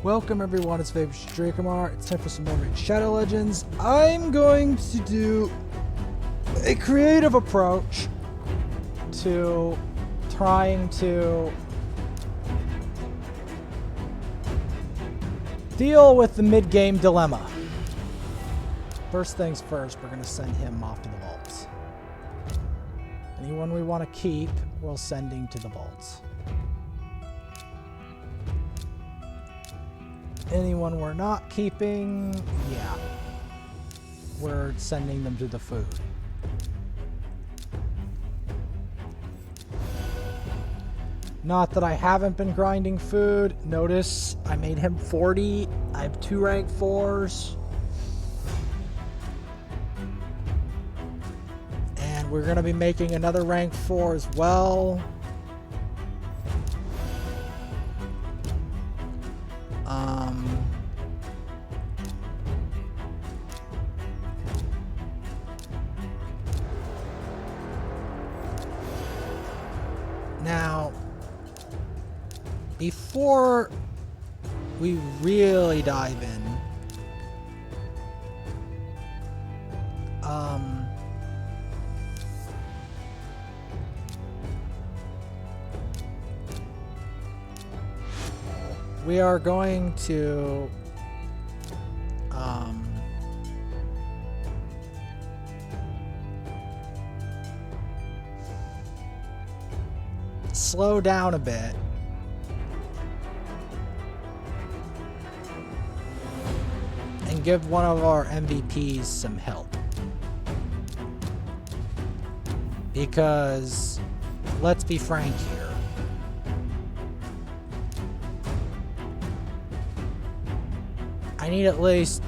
Welcome everyone, it's Favorite Drakomar. It's time for some more Shadow Legends. I'm going to do a creative approach to trying to deal with the mid-game dilemma. First things first, we're going to send him off to the vaults. Anyone we want to keep, we'll send him to the vaults. Anyone we're not keeping, yeah, we're sending them to the food. Not that I haven't been grinding food. Notice I made him 40. I have 2 rank 4s. And we're going to be making another rank 4 as well. Now, before we really dive in, we are going to slow down a bit and give one of our MVPs some help, because let's be frank here, I need at least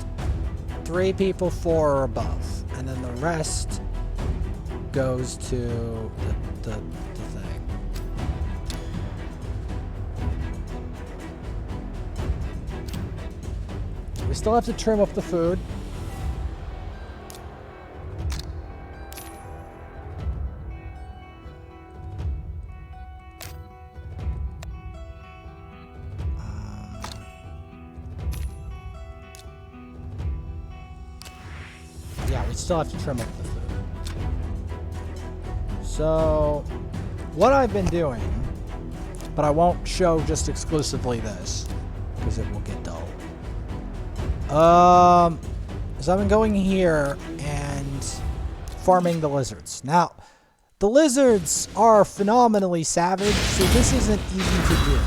3 people 4 or above, and then the rest goes to the thing. We still have to trim up the food. Yeah, we still have to trim up the food. So, what I've been doing, but I won't show just exclusively this, because it will get dull. So I've been going here and farming the lizards. Now, the lizards are phenomenally savage, so this isn't easy to do.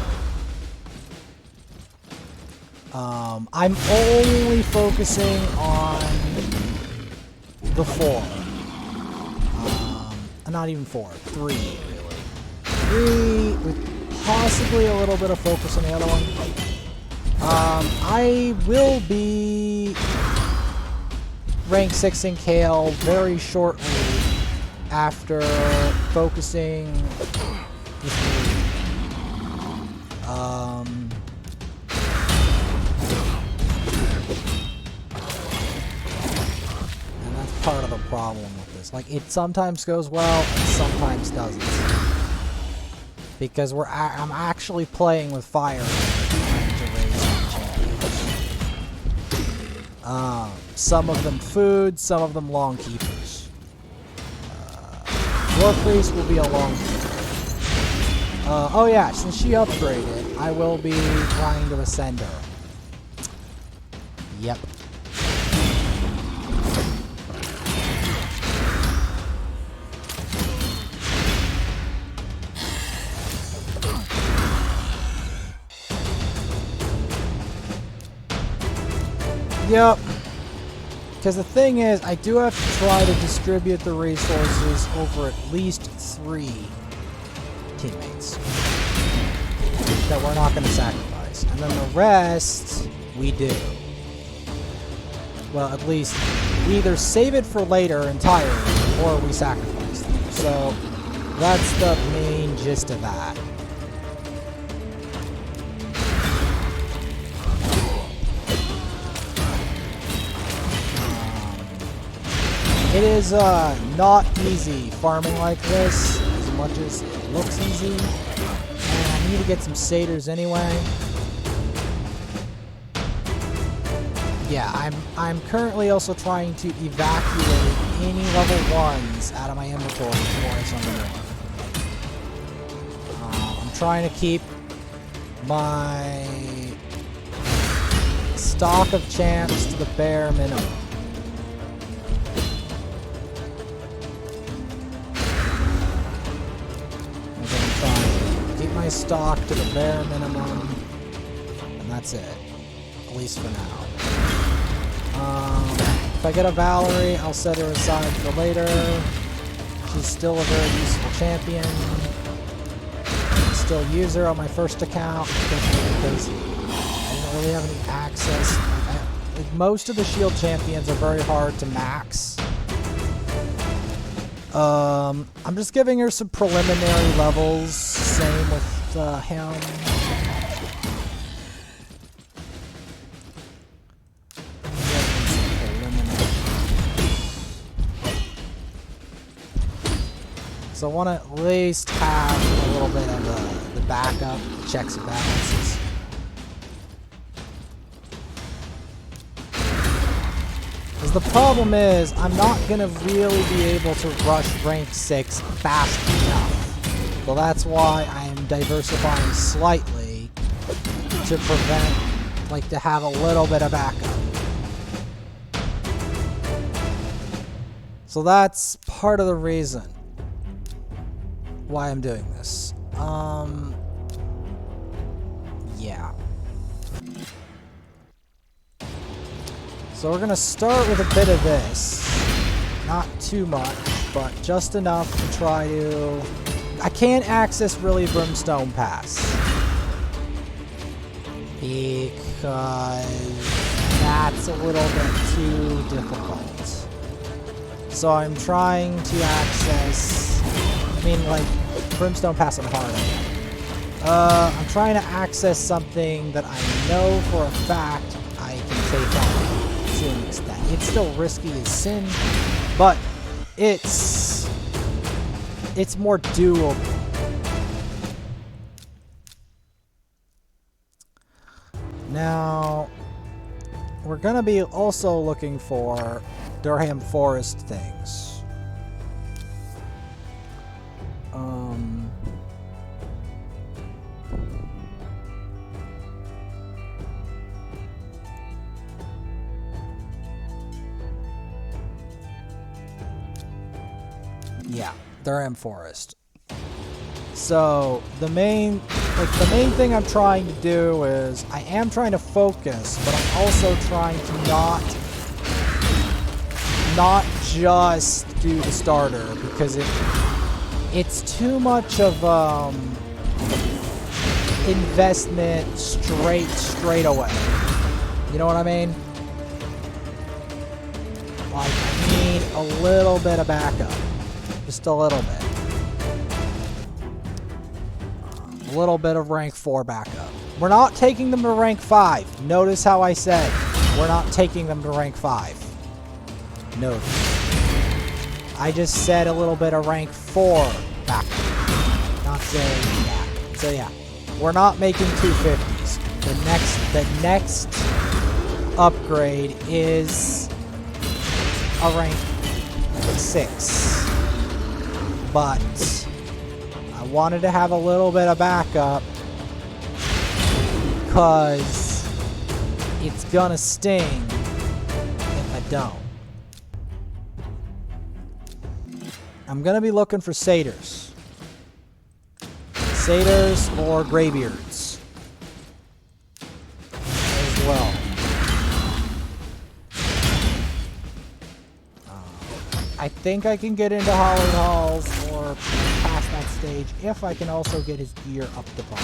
I'm only focusing on the 4. Not even 4, 3 really. 3 with possibly a little bit of focus on the other one. I will be rank 6 in Kale very shortly after focusing this week. And that's part of the problem with this. Like, it sometimes goes well and sometimes doesn't. Because I'm actually playing with fire. Some of them food, some of them long keepers. War Priest will be a long keeper. Oh yeah, since she upgraded, I will be trying to ascend her. Yep. Yep. Because the thing is, I do have to try to distribute the resources over at least 3 teammates that we're not going to sacrifice. And then the rest, we do. Well, at least we either save it for later entirely, or we sacrifice them. So, that's the main gist of that. It is not easy farming like this, as much as it looks easy. And I need to get some satyrs anyway. yeah, I'm currently also trying to evacuate any level 1s out of my inventory before I summon more. I'm trying to keep my stock of champs to the bare minimum. I'm going to try and keep my stock to the bare minimum, and that's it. At least for now. If I get a Valerie, I'll set her aside for later. She's still a very useful champion. I still use her on my first account because I didn't really have any access. Like most of the shield champions are very hard to max. I'm just giving her some preliminary levels. Same with him. So I want to at least have a little bit of the backup, checks and balances. Because the problem is, I'm not going to really be able to rush rank 6 fast enough. So that's why I'm diversifying slightly to prevent, like, to have a little bit of backup. So that's part of the reason why I'm doing this. Yeah. So we're gonna start with a bit of this. Not too much, but just enough to try to... I can't access really Brimstone Pass. Because that's a little bit too difficult. So I'm trying to access... I mean, like, Brimstone Pass and hard. I'm trying to access something that I know for a fact I can take on to an extent. It's still risky as sin, but it's more doable. Now, we're gonna be also looking for Durham Forest things. Yeah, Durham Forest. So the main thing I'm trying to do is I am trying to focus, but I'm also trying to not just do the starter because it's too much of investment straight away. You know what I mean? Like I need a little bit of backup. Just a little bit. A little bit of rank 4 backup. We're not taking them to rank 5. Notice how I said we're not taking them to rank 5. Notice. I just said a little bit of rank 4 backup. Not saying that. So yeah, we're not making 250s. The next upgrade is a rank 6. But I wanted to have a little bit of backup because it's gonna sting if I don't. I'm gonna be looking for satyrs. Satyrs or graybeards as well. I think I can get into Hollowed Halls or past that stage if I can also get his gear up to par.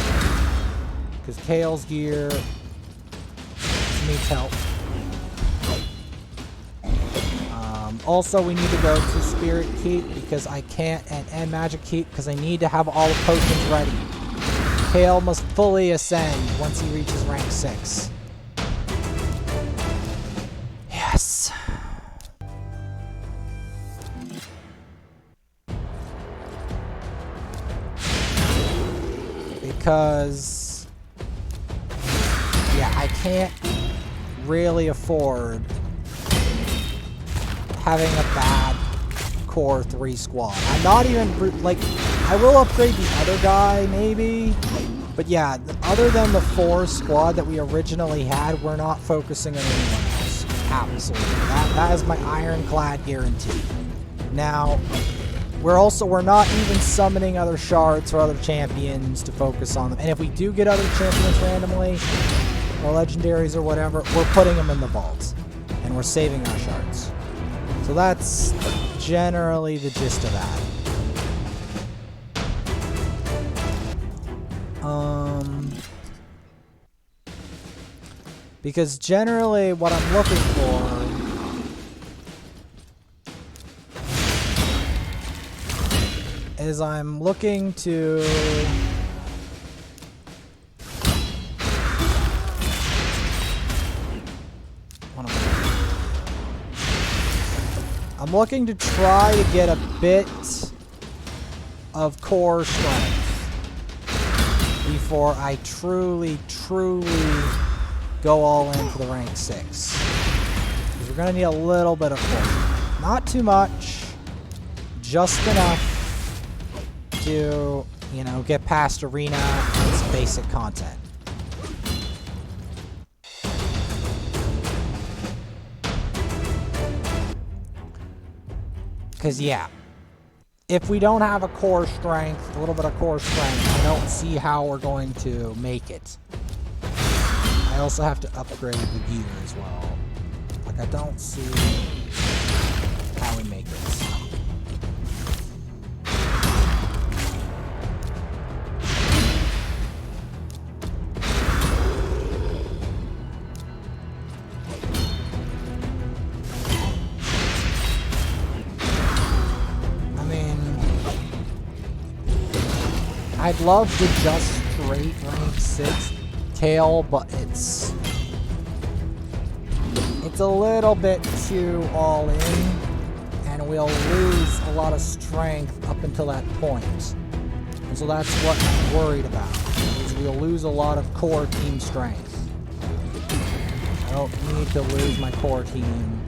Because Kale's gear needs help. Also, we need to go to Spirit Keep because I can't, and Magic Keep because I need to have all the potions ready. Kale must fully ascend once he reaches rank 6. Yes. Because, yeah, I can't really afford having a bad core 3 squad. I'm not even, like, I will upgrade the other guy, maybe. But yeah, other than the 4 squad that we originally had, we're not focusing on anyone else. Absolutely. That is my ironclad guarantee. Now, we're not even summoning other shards or other champions to focus on them. And if we do get other champions randomly, or legendaries or whatever, we're putting them in the vaults. And we're saving our shards. So that's generally the gist of that. Because generally what I'm looking for is I'm looking to try to get a bit of core strength before I truly go all in for the rank 6. Because we're going to need a little bit of core. Not too much, just enough to, you know, get past arena and some basic content. Because, yeah, if we don't have a core strength, a little bit of core strength, I don't see how we're going to make it. I also have to upgrade the gear as well. Like, I don't see how we make it. I'd love to just straight rank 6 tail, but it's a little bit too all in, and we'll lose a lot of strength up until that point. And so that's what I'm worried about, is we'll lose a lot of core team strength. I don't need to lose my core team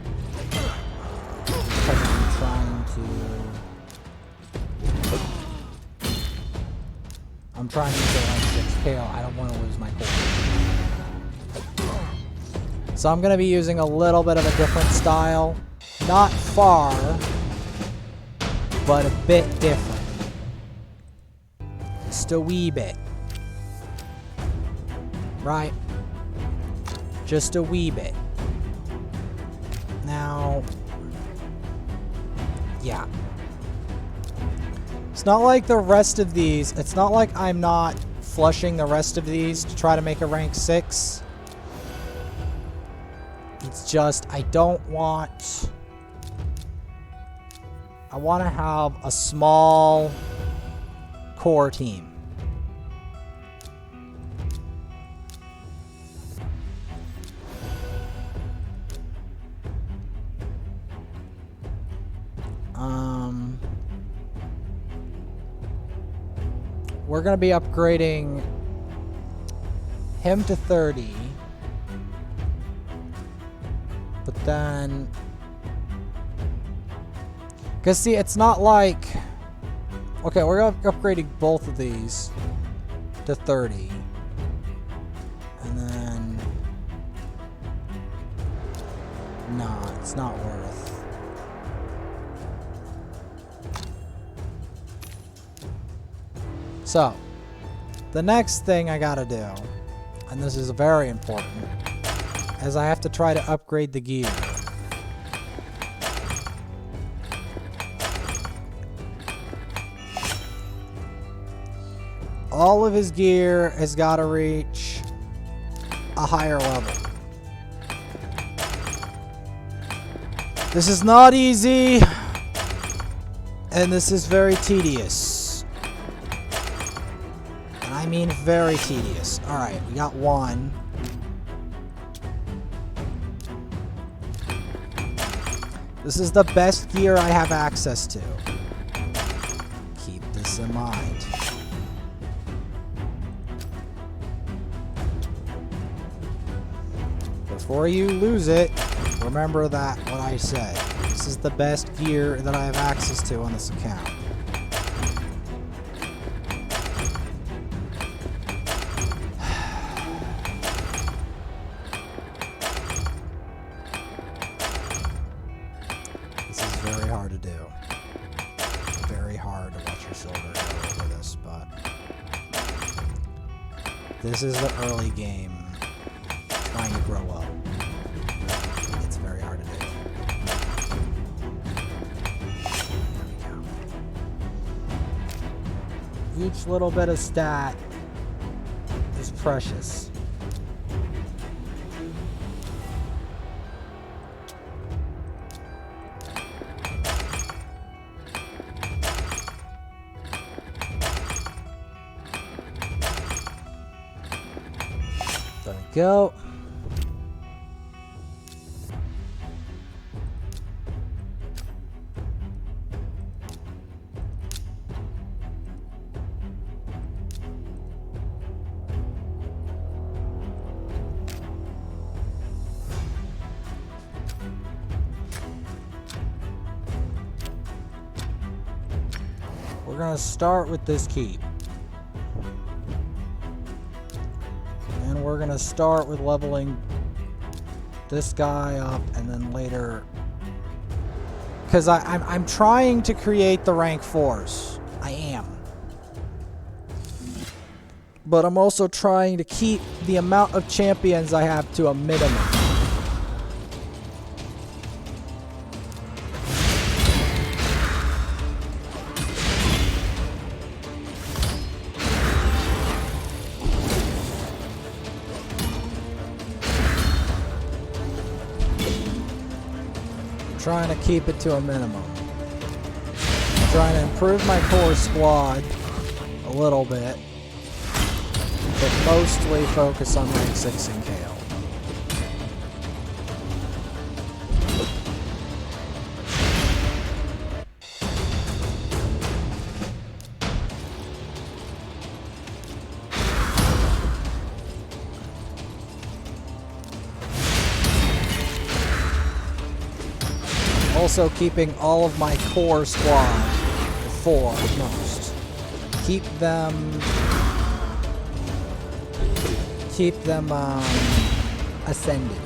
because I'm trying to get rank 6 tail. I don't want to lose my core. So I'm going to be using a little bit of a different style. Not far, but a bit different. Just a wee bit. Right? Just a wee bit. Now, yeah. It's not like the rest of these. It's not like I'm not flushing the rest of these to try to make a rank 6. It's just, I want to have a small core team. We're going to be upgrading him to 30. But then... Because see, it's not like... Okay, we're upgrading both of these to 30. And then... Nah, it's not worth. So, the next thing I gotta do, and this is very important, is I have to try to upgrade the gear. All of his gear has got to reach a higher level. This is not easy, and this is very tedious. And I mean very tedious. Alright, we got one. This is the best gear I have access to. Keep this in mind. Before you lose it, remember that what I said. This is the best gear that I have access to on this account. This is very hard to do. Very hard to watch your shoulder go over this, but this is the early game trying to grow up. It's very hard to do. There we go. Each little bit of stat is precious. There we go. We're gonna start with this keep. And we're gonna start with leveling this guy up, and then later, because I'm trying to create the rank 4s. I am. But I'm also trying to keep the amount of champions I have to a minimum. Trying to keep it to a minimum. Trying to improve my core squad a little bit, but mostly focus on rank 6 and KO. Also keeping all of my core squad, 4 at most. Keep them ascended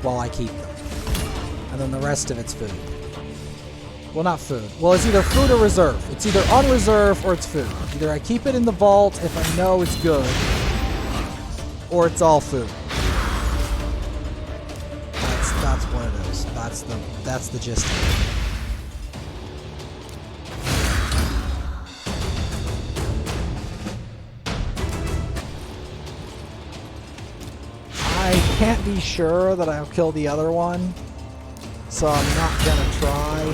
while I keep them. And then the rest of it's food. Well, not food. Well, it's either food or reserve. It's either on reserve or it's food. Either I keep it in the vault if I know it's good, or it's all food. That's what it is. That's the gist of it. I can't be sure that I'll kill the other one, so I'm not gonna try,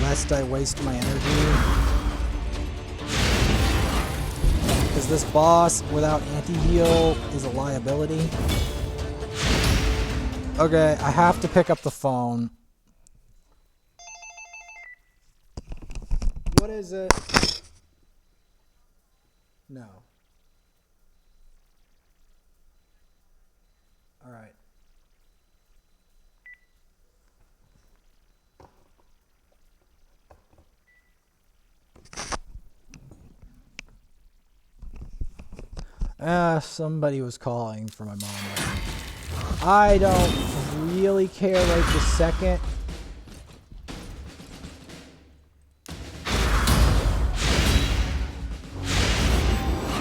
lest I waste my energy. Because this boss without anti-heal is a liability. Okay, I have to pick up the phone. What is it? No. All right. Somebody was calling for my mom. I don't really care right this second.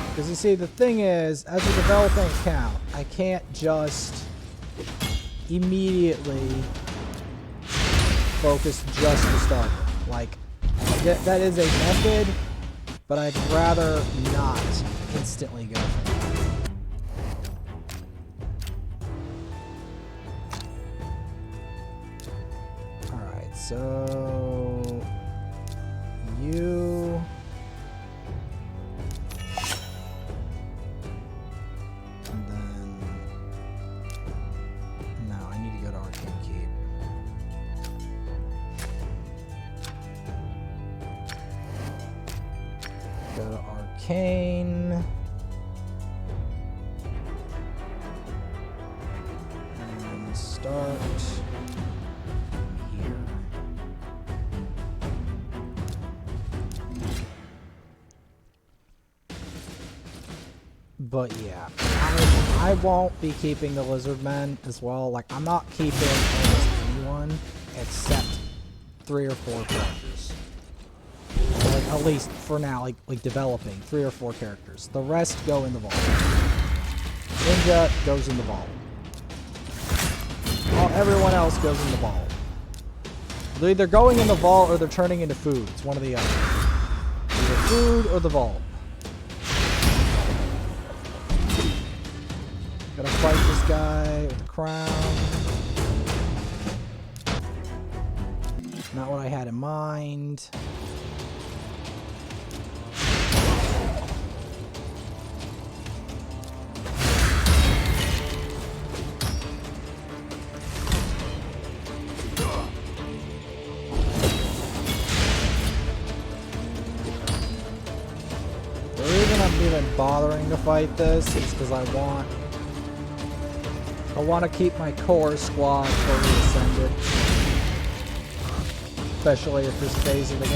Because you see, the thing is, as a developing account, I can't just immediately focus just to start with. Like, that is a method, but I'd rather not instantly go for that. Alright, so you... and then... no, I need to go to Arcane Keep. Go to Arcane. start here. But yeah, I won't be keeping the lizard men as well. Like, I'm not keeping almost anyone except 3 or 4 characters. Like, at least for now, like developing 3 or 4 characters. The rest go in the vault. Ninja goes in the vault. Everyone else goes in the vault. They're either going in the vault or they're turning into food. It's one or the other. Either food or the vault. Gotta fight this guy with the crown. Not what I had in mind. The reason I'm even bothering to fight this is because I want to keep my core squad fully ascended. Especially at this phase of the game.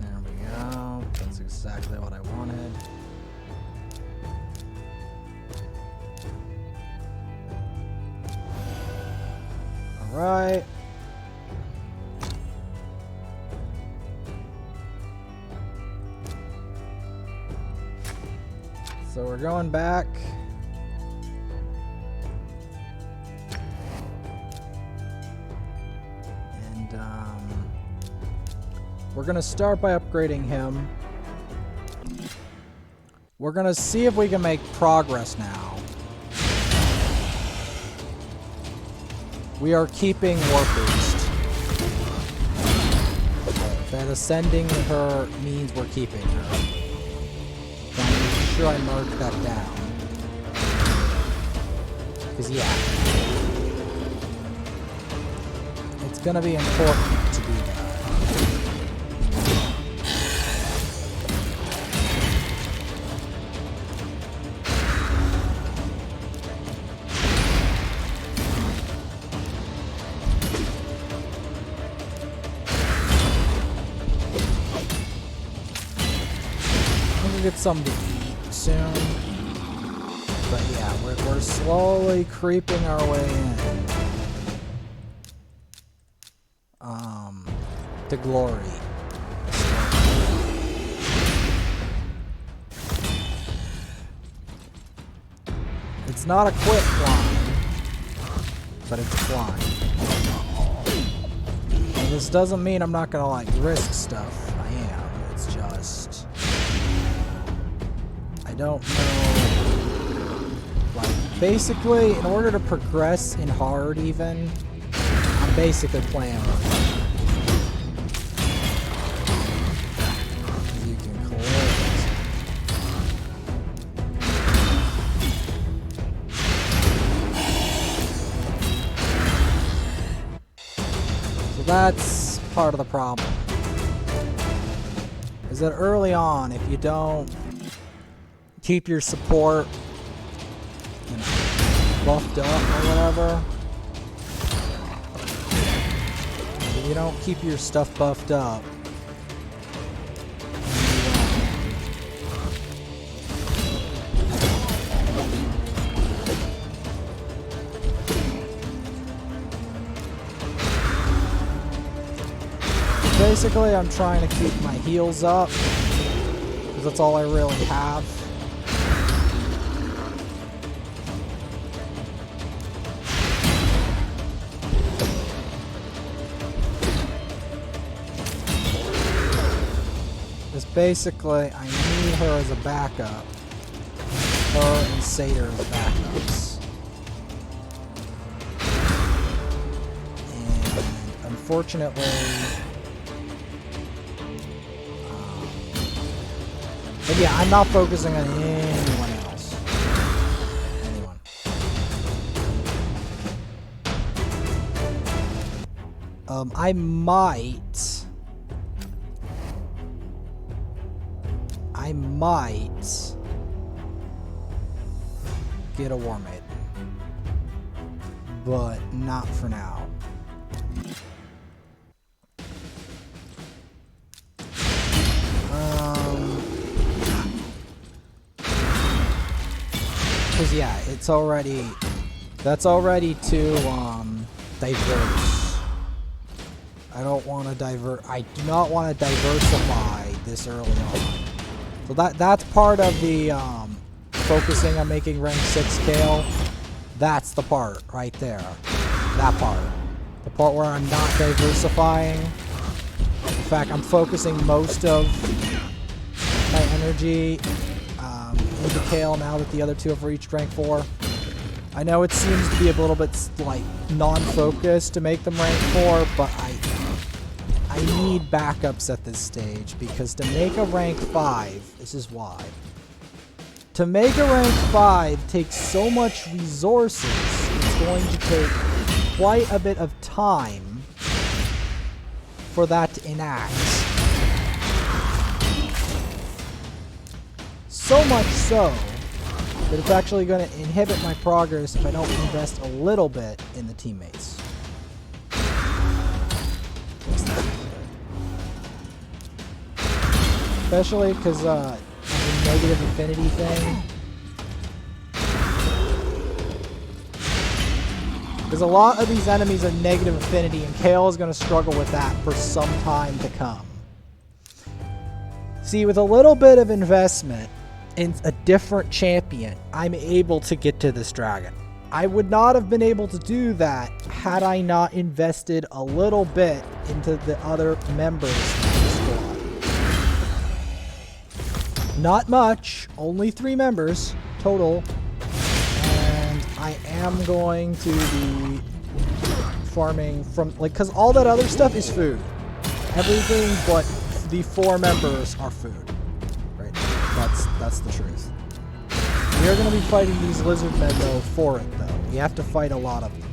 There we go. That's exactly what I wanted. Alright. So we're going back. And we're gonna start by upgrading him. We're gonna see if we can make progress now. We are keeping Warpbeast. That ascending her means we're keeping her. So I'm making sure I mark that down. Because yeah, it's gonna be important to do that. Get something to eat soon, but yeah, we're slowly creeping our way in to glory. It's not a quick climb, but it's a climb. And this doesn't mean I'm not gonna like risk stuff. I am. It's just I don't know. Like, basically, in order to progress in hard even, I'm basically playing with it. You can collect. So that's part of the problem. Is that early on, if you don't keep your support, you know, buffed up or whatever. If you don't keep your stuff buffed up, basically I'm trying to keep my heals up, because that's all I really have. Basically, I need her as a backup. Her and Satyr as backups. And unfortunately, but yeah, I'm not focusing on anyone else. Anyone. I might get a Warmaiden, but not for now. Cause yeah, that's already too diverse. I do not want to diversify this early on. So that's part of the focusing on making rank 6 scale. That's the part right there. That part. The part where I'm not diversifying. In fact, I'm focusing most of my energy into Kale now that the other two have reached rank 4. I know it seems to be a little bit like non-focused to make them rank 4, but I need backups at this stage, because to make a rank 5, this is why. To make a rank 5 takes so much resources, it's going to take quite a bit of time for that to enact. So much so that it's actually going to inhibit my progress if I don't invest a little bit in the teammates. Especially because of the negative affinity thing. Because a lot of these enemies are negative affinity, and Kale is going to struggle with that for some time to come. See, with a little bit of investment in a different champion, I'm able to get to this dragon. I would not have been able to do that had I not invested a little bit into the other members of the squad. Not much, only 3 members total, and I am going to be farming from, like, because all that other stuff is food. Everything but the 4 members are food. Right? That's the truth. We are going to be fighting these lizard men, though, for it, though. We have to fight a lot of them.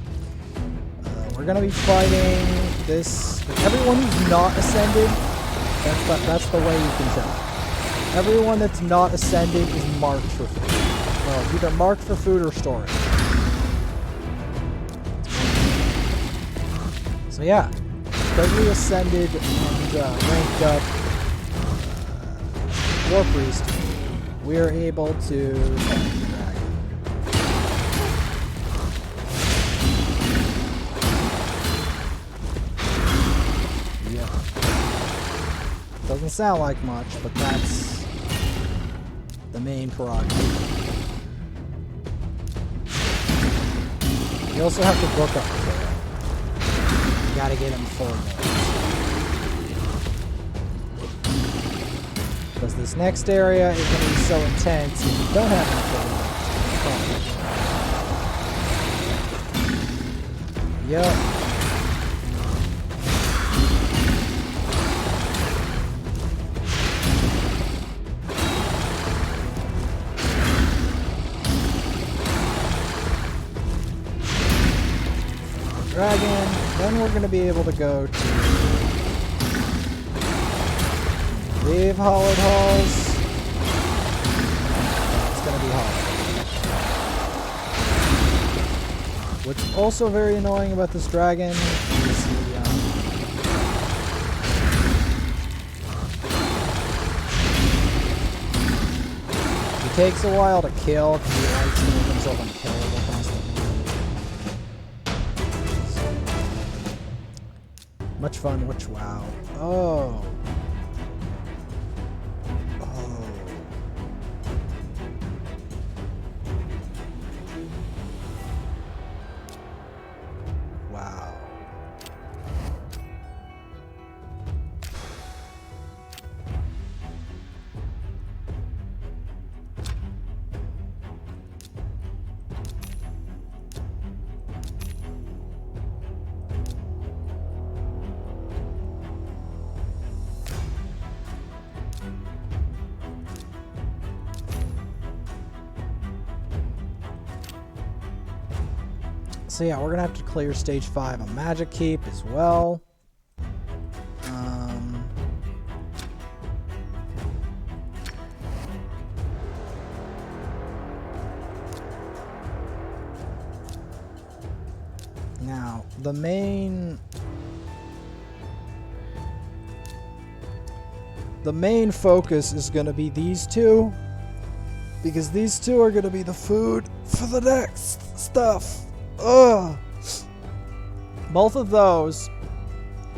We're going to be fighting this... Everyone who's not ascended, that's the way you can tell. Everyone that's not ascended is marked for food. Well, either marked for food or storage. So yeah, because we ascended and ranked up War Priest, we are able to fight the dragon. Yeah. Doesn't sound like much, but that's the main prerogative. You also have to book up Kale. You gotta get him full notes. Because this next area is going to be so intense if you don't have him full notes. Yep. Dragon, then we're going to be able to go to Leave Hollowed Halls. It's going to be hard. What's also very annoying about this dragon is he takes a while to kill because he likes to make himself unkillable constantly. Much fun, wow. Oh. Wow. So yeah, we're gonna have to clear stage 5 on Magic Keep as well. Now, the main focus is going to be these two, because these two are going to be the food for the next stuff. Ugh. Both of those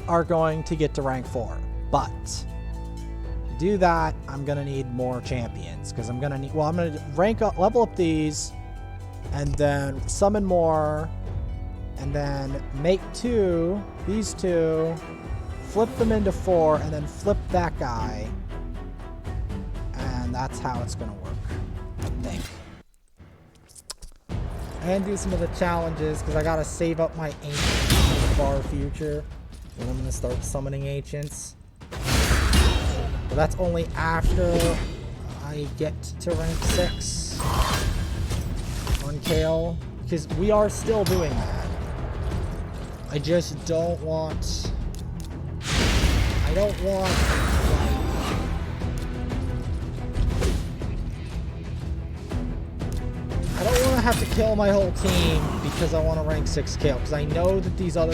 are going to get to rank 4, but to do that, I'm going to need more champions, because I'm going to need, well, I'm going to rank up, level up these, and then summon more, and then make these two, flip them into 4, and then flip that guy. And that's how it's going to work, I think. And do some of the challenges, because I got to save up my ancients for the far future when I'm going to start summoning ancients. But that's only after I get to rank 6 on Kale, because we are still doing that. I just don't want... I don't want to have to kill my whole team because I want to rank 6 Kale, because I know that these other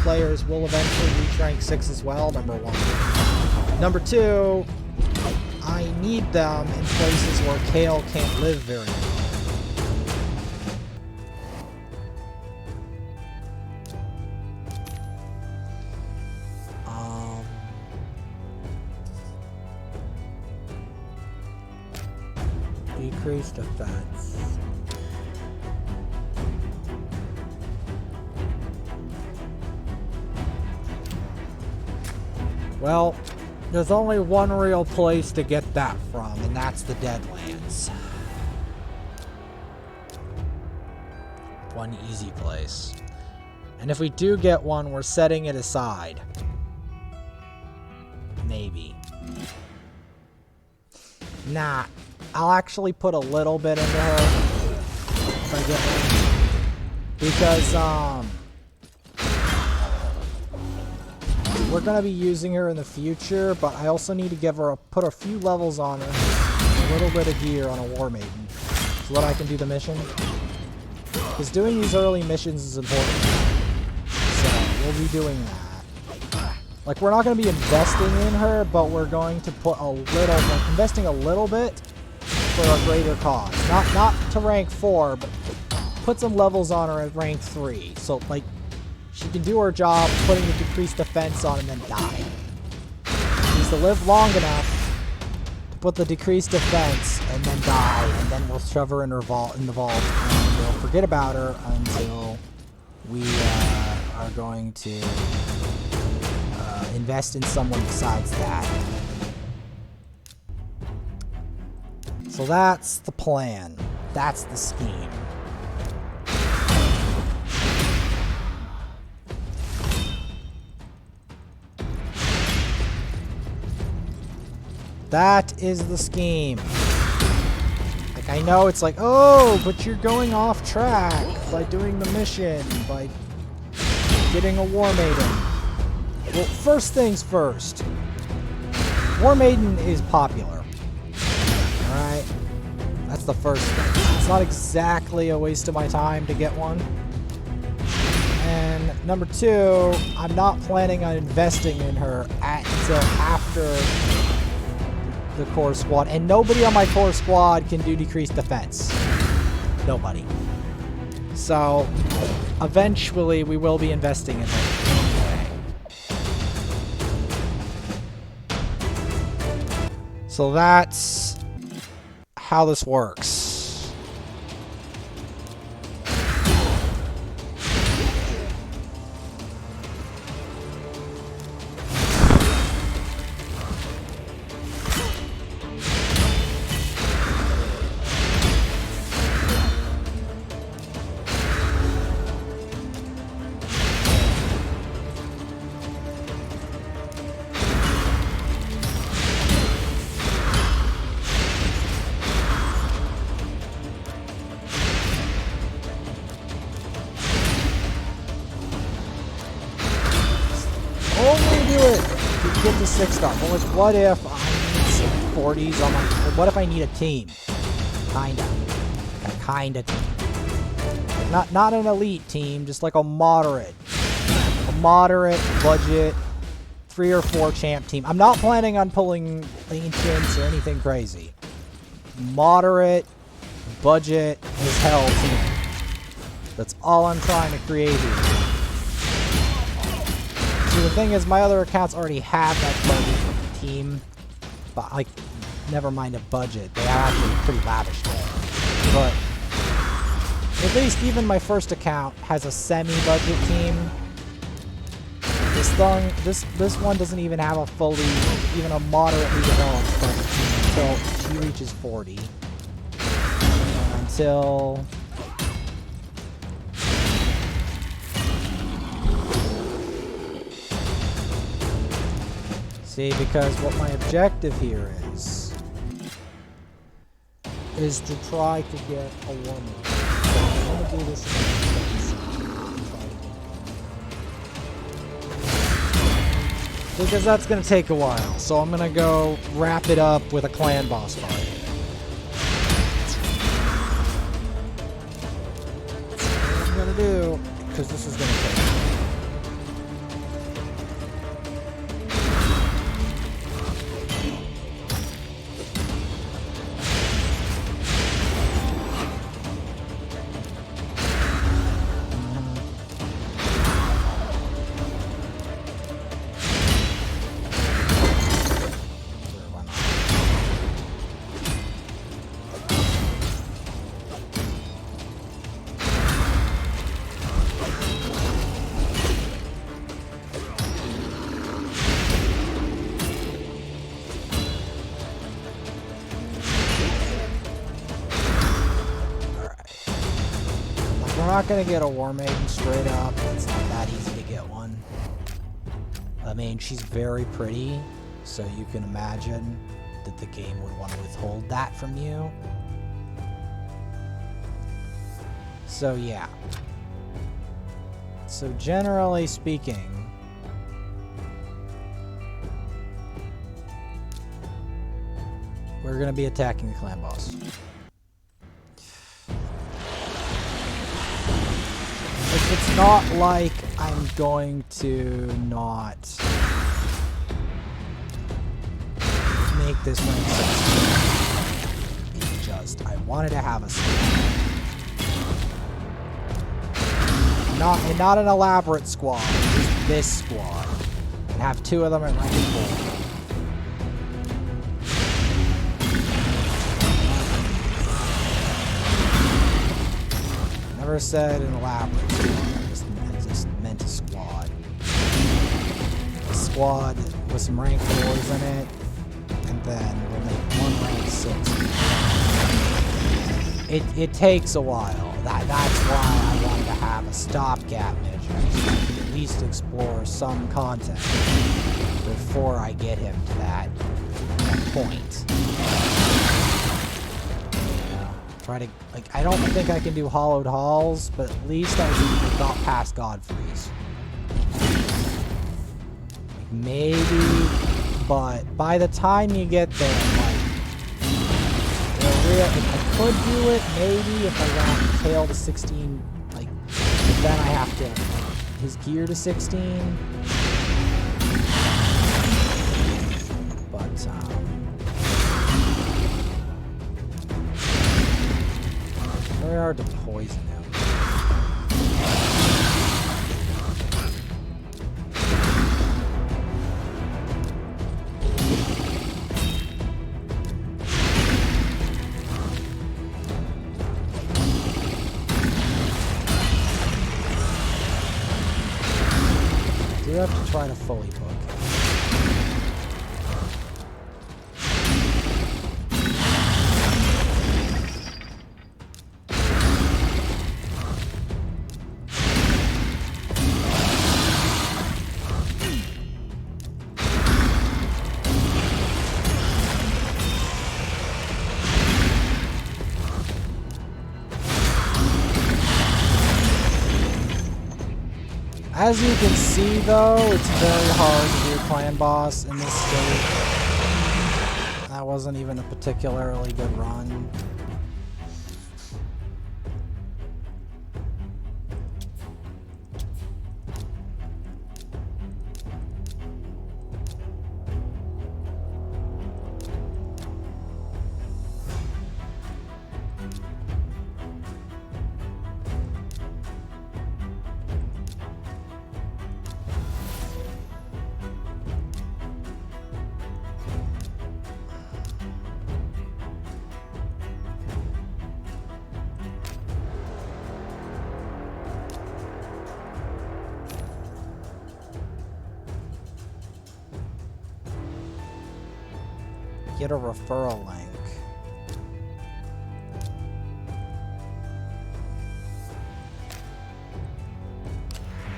players will eventually reach rank 6 as well, number 1. Number 2, I need them in places where Kale can't live very well. Decrease defense. Well, there's only one real place to get that from, and that's the Deadlands. One easy place. And if we do get one, we're setting it aside. Maybe. Nah. I'll actually put a little bit into her if I get one, because we're gonna be using her in the future, but I also need to give her put a few levels on her, a little bit of gear on a Warmaiden, so that I can do the mission. Because doing these early missions is important, so we'll be doing that. Like, we're not gonna be investing in her, but we're going to put a little, like, investing a little bit for a greater cause. Not to rank 4, but put some levels on her at rank 3. So, like, she can do her job, putting the decreased defense on and then die. She needs to live long enough to put the decreased defense and then die, and then we'll shove her in the vault, and we'll forget about her until we are going to invest in someone besides that. So that's the plan. That's the scheme. That is the scheme. Like, I know it's like, oh, but you're going off track by doing the mission, by getting a Warmaiden. Well, first things first. Warmaiden is popular. Alright? That's the first thing. It's not exactly a waste of my time to get one. And number 2, I'm not planning on investing in her until after the core squad. And nobody on my core squad can do decreased defense. Nobody. So, eventually we will be investing in her. So that's how this works. a 6-star. But like, what if I need 40s on my... What if I need a team? Kinda. A kinda team. Like not an elite team, just like a moderate budget 3 or 4 champ team. I'm not planning on pulling ancients or anything crazy. Moderate budget as hell team. That's all I'm trying to create here. See, the thing is, my other accounts already have that budget team, but like, never mind a budget. They are actually pretty lavish there. But at least even my first account has a semi-budget team. This one doesn't even have a fully, even a moderately developed budget team until she reaches 40. Until... See, because what my objective here is to try to get a woman. So I'm going to do this because that's going to take a while. So I'm going to go wrap it up with a clan boss fight. That's what I'm going to do, because this is going to take We're not gonna get a Warmaiden straight up. It's not that easy to get one. I mean, she's very pretty, so you can imagine that the game would want to withhold that from you. So yeah. So generally speaking, we're gonna be attacking the clan boss. It's not like I'm going to not make this rank 16. It's just, I wanted to have a squad. Not an elaborate squad, just this squad. And have 2 of them at rank 4. Never said an elaborate squad, I just meant a squad. A squad with some rank 4s in it, and then we'll make 1 rank 6. It takes a while. That's why I wanted to have a stopgap measure, so I could at least explore some content before I get him to that point. Try to, like, I don't think I can do hollowed halls, but at least I got past Godfrey's. Like, maybe, but by the time you get there, like, I could do it, maybe, if I got tail to 16, like, but then I have to, like, his gear to 16. But, very hard to poison him. Do have to try to fully book. As you can see, though, it's very hard to do clan boss in this state. That wasn't even a particularly good run. Get a referral link.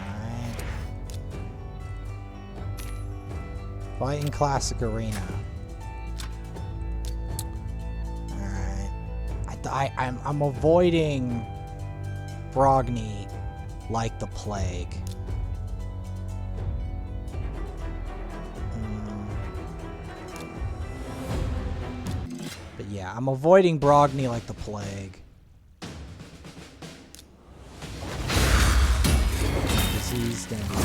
Alright. Fight in Classic Arena. Alright. I'm avoiding Brogni like the plague. Yeah, I'm avoiding Brogni like the plague. Because he's gonna be...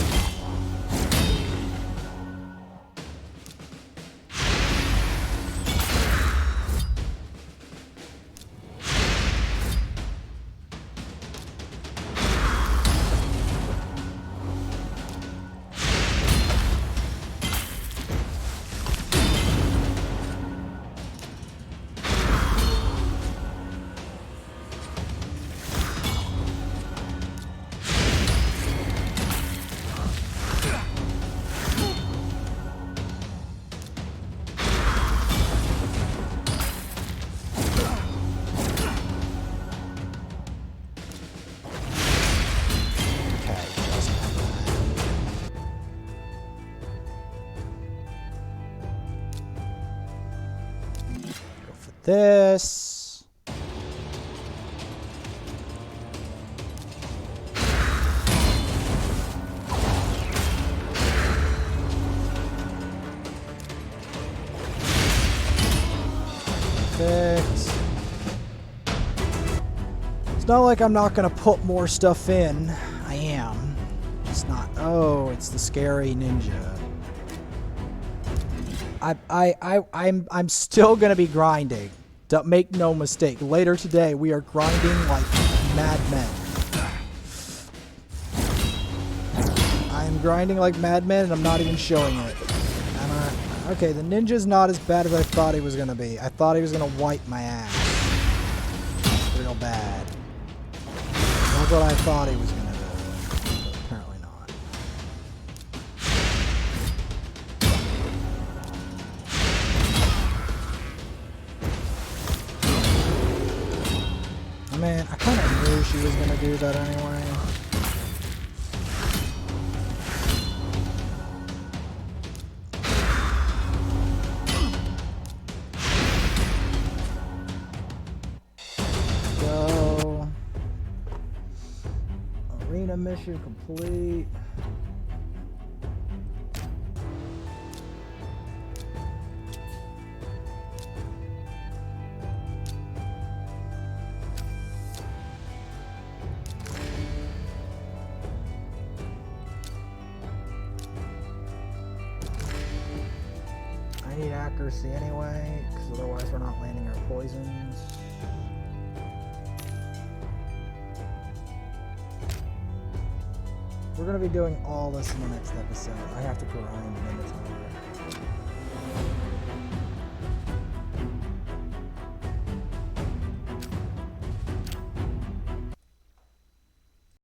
This. Fix. It's not like I'm not gonna put more stuff in. I am. It's not. Oh, it's the scary ninja. I'm still gonna be grinding. Don't make no mistake. Later today, we are grinding like madmen. I am grinding like madmen, and I'm not even showing it. Okay, the ninja's not as bad as I thought he was gonna be. I thought he was gonna wipe my ass real bad. That's what I thought he was gonna do. But apparently not. Man, I kind of knew she was going to do that anyway. Go. Arena mission complete. I need accuracy anyway, because otherwise we're not landing our poisons. We're going to be doing all this in the next episode. I have to grind Minotaur.